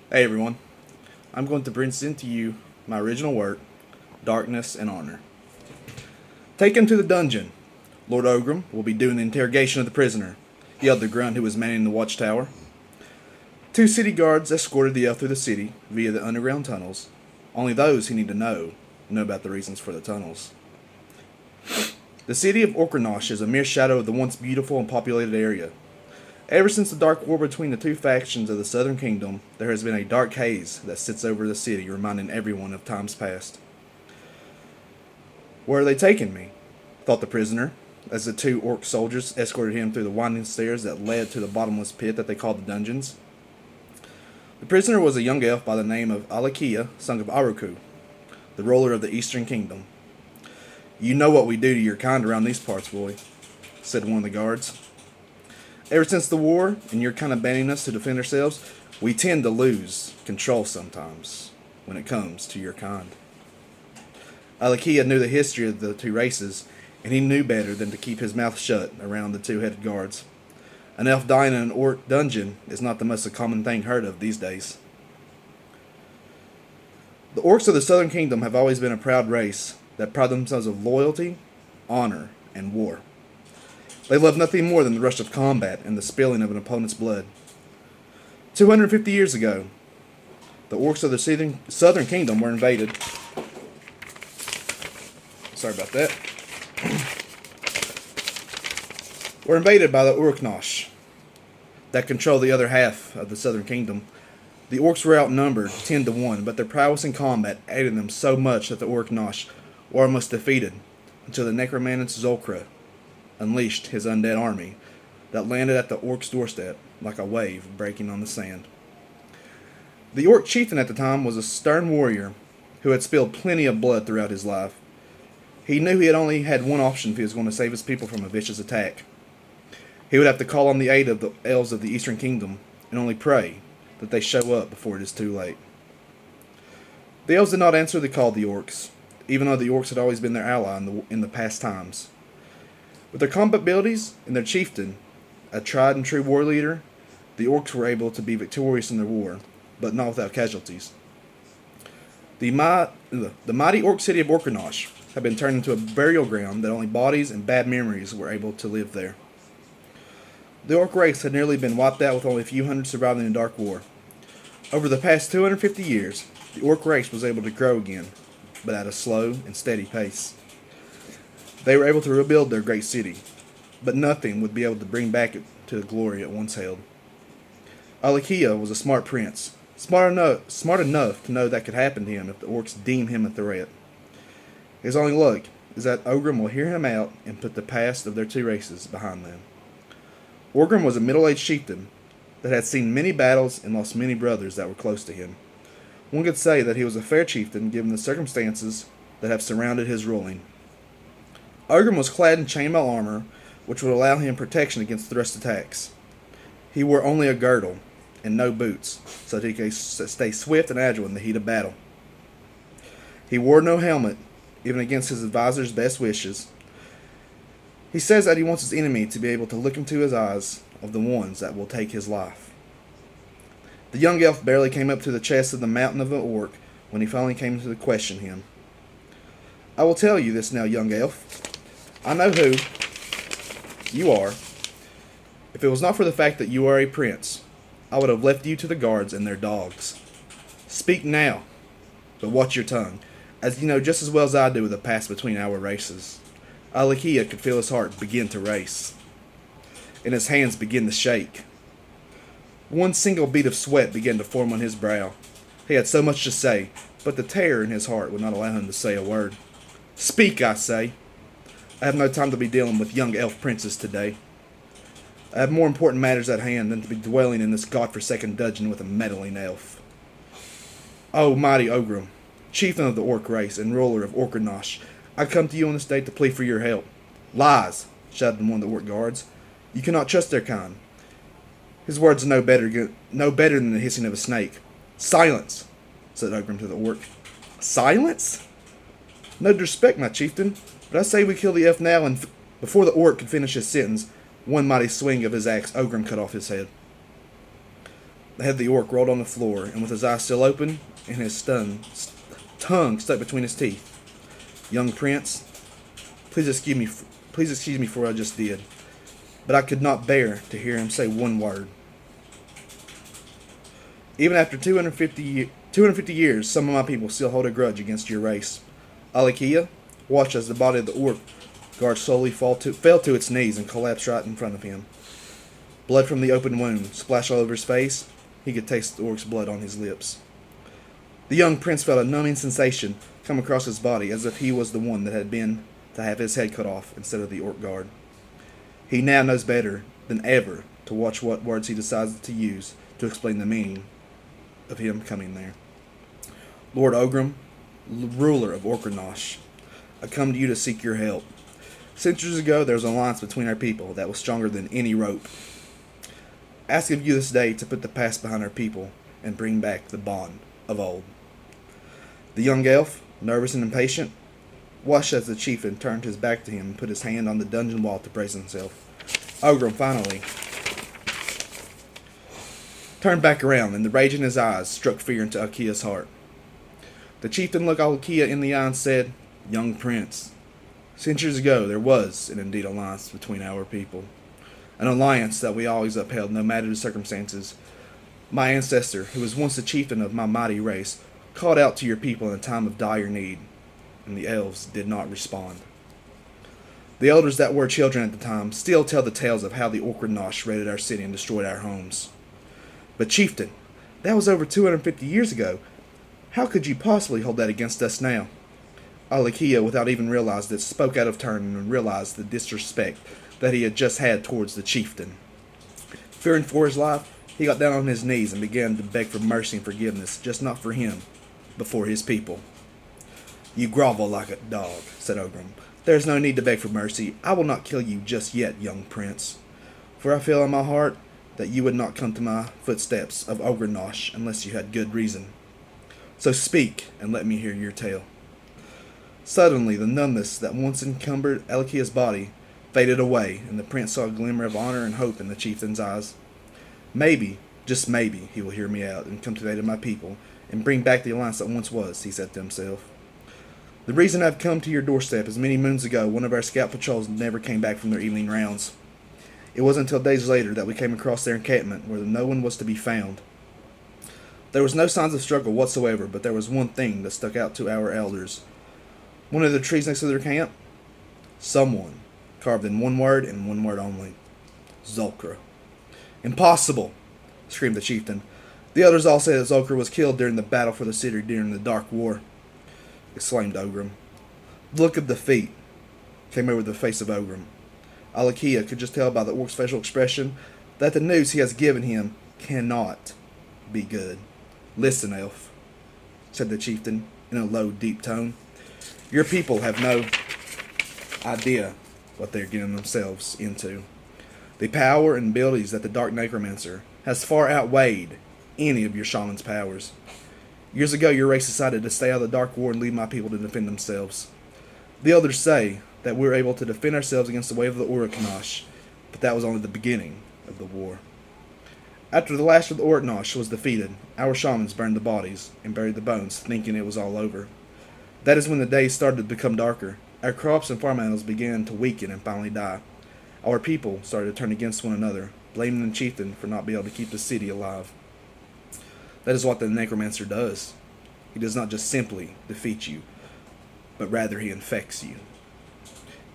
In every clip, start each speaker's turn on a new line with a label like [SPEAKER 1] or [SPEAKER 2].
[SPEAKER 1] Hey everyone, I'm going to present to you my original work, Darkness and Honor. Taken to the dungeon, Lord Ogrim will be doing the interrogation of the prisoner, yelled the grunt who was manning the watchtower. Two city guards escorted the elf through the city via the underground tunnels. Only those who need to know about the reasons for the tunnels. The city of Orkanosh is a mere shadow of the once beautiful and populated area. Ever since the dark war between the two factions of the Southern Kingdom, there has been a dark haze that sits over the city, reminding everyone of times past. Where are they taking me? Thought the prisoner, as the two orc soldiers escorted him through the winding stairs that led to the bottomless pit that they called the dungeons. The prisoner was a young elf by the name of Alakia, son of Aruku, the ruler of the Eastern Kingdom. You know what we do to your kind around these parts, boy, said one of the guards. Ever since the war, and your kind abandoning us to defend ourselves, we tend to lose control sometimes when it comes to your kind. Alakia knew the history of the two races, and he knew better than to keep his mouth shut around the two-headed guards. An elf dying in an orc dungeon is not the most common thing heard of these days. The orcs of the Southern Kingdom have always been a proud race that pride themselves of loyalty, honor, and war. They love nothing more than the rush of combat and the spilling of an opponent's blood. 250 years ago, the orcs of the Southern Kingdom were invaded. Sorry about that. Were invaded by the Uruknosh that control the other half of the Southern Kingdom. The orcs were outnumbered 10 to 1, but their prowess in combat aided them so much that the Uruknosh were almost defeated until the necromancer Zolkra unleashed his undead army that landed at the orc's doorstep like a wave breaking on the sand. The orc chieftain at the time was a stern warrior who had spilled plenty of blood throughout his life. He knew he had only had one option if he was going to save his people from a vicious attack. He would have to call on the aid of the elves of the Eastern Kingdom and only pray that they show up before it is too late. The elves did not answer the call of the orcs, even though the orcs had always been their ally in the past times. With their combat abilities and their chieftain, a tried and true war leader, the orcs were able to be victorious in their war, but not without casualties. The mighty orc city of Orkanosh had been turned into a burial ground that only bodies and bad memories were able to live there. The orc race had nearly been wiped out with only a few hundred surviving the Dark War. Over the past 250 years, the orc race was able to grow again, but at a slow and steady pace. They were able to rebuild their great city, but nothing would be able to bring back to the glory it once held. Alakia was a smart prince, smart enough to know that could happen to him if the orcs deemed him a threat. His only luck is that Ogrim will hear him out and put the past of their two races behind them. Ogrim was a middle-aged chieftain that had seen many battles and lost many brothers that were close to him. One could say that he was a fair chieftain given the circumstances that have surrounded his ruling. Ogrim was clad in chainmail armor, which would allow him protection against thrust attacks. He wore only a girdle and no boots, so that he could stay swift and agile in the heat of battle. He wore no helmet, even against his advisor's best wishes. He says that he wants his enemy to be able to look into his eyes of the ones that will take his life. The young elf barely came up to the chest of the mountain of the orc when he finally came to question him. I will tell you this now, young elf. I know who you are. If it was not for the fact that you are a prince, I would have left you to the guards and their dogs. Speak now, but watch your tongue, as you know just as well as I do of the past between our races. Alakia could feel his heart begin to race, and his hands begin to shake. One single bead of sweat began to form on his brow. He had so much to say, but the terror in his heart would not allow him to say a word. Speak, I say. I have no time to be dealing with young elf princes today. I have more important matters at hand than to be dwelling in this godforsaken dungeon with a meddling elf. O mighty Ogrim, chieftain of the orc race and ruler of Orkanosh, I come to you on this day to plead for your help. Lies, shouted one of the orc guards. You cannot trust their kind. His words are no better than the hissing of a snake. Silence, said Ogrim to the orc. Silence? No disrespect, my chieftain, but I say we kill the elf now, and before the orc could finish his sentence, one mighty swing of his axe, Ogrim cut off his head. The head of the orc rolled on the floor, and with his eyes still open and his tongue stuck between his teeth. Young prince, please excuse me for what I just did, but I could not bear to hear him say one word. Even after 250 years, some of my people still hold a grudge against your race. Alakia watched as the body of the orc guard slowly fell to its knees and collapsed right in front of him. Blood from the open wound splashed all over his face. He could taste the orc's blood on his lips. The young prince felt a numbing sensation come across his body, as if he was the one that had been to have his head cut off instead of the orc guard. He now knows better than ever to watch what words he decides to use to explain the meaning of him coming there. Lord Ogrim, ruler of Orkranosh, I come to you to seek your help. Centuries ago, there was an alliance between our people that was stronger than any rope. Ask of you this day to put the past behind our people and bring back the bond of old. The young elf, nervous and impatient, watched as the chieftain turned his back to him and put his hand on the dungeon wall to brace himself. Ogrim finally turned back around, and the rage in his eyes struck fear into Alkia's heart. The chieftain looked Alkia in the eye and said, Young prince, centuries ago there was an indeed alliance between our people. An alliance that we always upheld no matter the circumstances. My ancestor, who was once the chieftain of my mighty race, called out to your people in a time of dire need, and the elves did not respond. The elders that were children at the time still tell the tales of how the Orkranosh raided our city and destroyed our homes. But chieftain, that was over 250 years ago. How could you possibly hold that against us now? Alakia, without even realizing it, spoke out of turn and realized the disrespect that he had just had towards the chieftain. Fearing for his life, he got down on his knees and began to beg for mercy and forgiveness, just not for him, but for his people. You grovel like a dog, said Ogrim. There is no need to beg for mercy. I will not kill you just yet, young prince. For I feel in my heart that you would not come to my footsteps of Orkranosh unless you had good reason. So speak, and let me hear your tale. Suddenly, the numbness that once encumbered Alakia's body faded away, and the prince saw a glimmer of honor and hope in the chieftain's eyes. Maybe, just maybe, he will hear me out and come to the aid of my people, and bring back the alliance that once was, he said to himself. The reason I've come to your doorstep is many moons ago one of our scout patrols never came back from their evening rounds. It wasn't until days later that we came across their encampment where no one was to be found. There was no signs of struggle whatsoever, but there was one thing that stuck out to our elders. One of the trees next to their camp? Someone, carved in one word and one word only. Zulkra. Impossible, screamed the chieftain. The others all said that Zulkra was killed during the battle for the city during the Dark War, exclaimed Ogrim. The look of defeat came over the face of Ogrim. Alakia could just tell by the orc's facial expression that the news he has given him cannot be good. Listen, elf, said the chieftain in a low, deep tone. Your people have no idea what they're getting themselves into. The power and abilities that the Dark Necromancer has far outweighed any of your shaman's powers. Years ago, your race decided to stay out of the Dark War and leave my people to defend themselves. The elders say that we were able to defend ourselves against the wave of the Orkranosh, but that was only the beginning of the war. After the last of the Orkranosh was defeated, our shamans burned the bodies and buried the bones, thinking it was all over. That is when the days started to become darker. Our crops and farm animals began to weaken and finally die. Our people started to turn against one another, blaming the chieftain for not being able to keep the city alive. That is what the necromancer does. He does not just simply defeat you, but rather he infects you.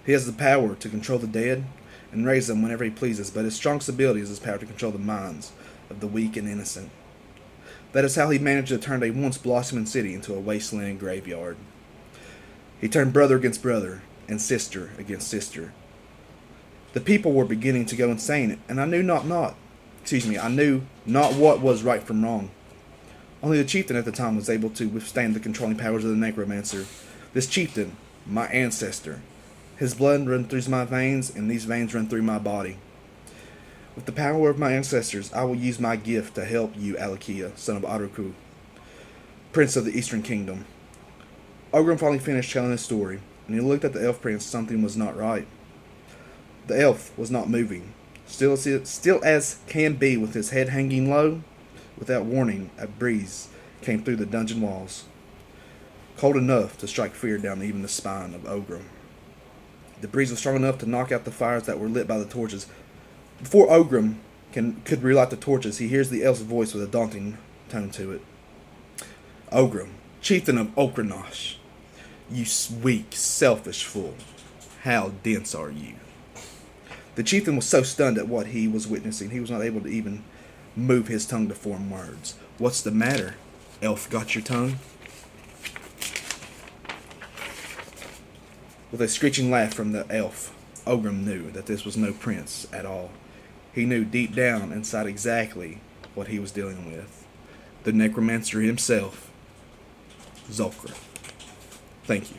[SPEAKER 1] He has the power to control the dead and raise them whenever he pleases, but his strongest ability is his power to control the minds of the weak and innocent. That is how he managed to turn a once blossoming city into a wasteland and graveyard. He turned brother against brother and sister against sister. The people were beginning to go insane, and I knew not what was right from wrong. Only the chieftain at the time was able to withstand the controlling powers of the necromancer. This chieftain, my ancestor, his blood runs through my veins, and these veins run through my body. With the power of my ancestors, I will use my gift to help you, Alakia, son of Aruku, prince of the Eastern Kingdom. Ogrim finally finished telling his story, and he looked at the elf prince. Something was not right. The elf was not moving, still as can be, with his head hanging low, Without warning, a breeze came through the dungeon walls, cold enough to strike fear down even the spine of Ogrim. The breeze was strong enough to knock out the fires that were lit by the torches. Before Ogrim could relight the torches, he hears the elf's voice with a daunting tone to it. Ogrim, chieftain of Okranosh, you weak, selfish fool, how dense are you? The chieftain was so stunned at what he was witnessing, he was not able to even move his tongue to form words. What's the matter? Elf got your tongue? With a screeching laugh from the elf, Ogrim knew that this was no prince at all. He knew deep down inside exactly what he was dealing with. The necromancer himself, Zulfgar. Thank you.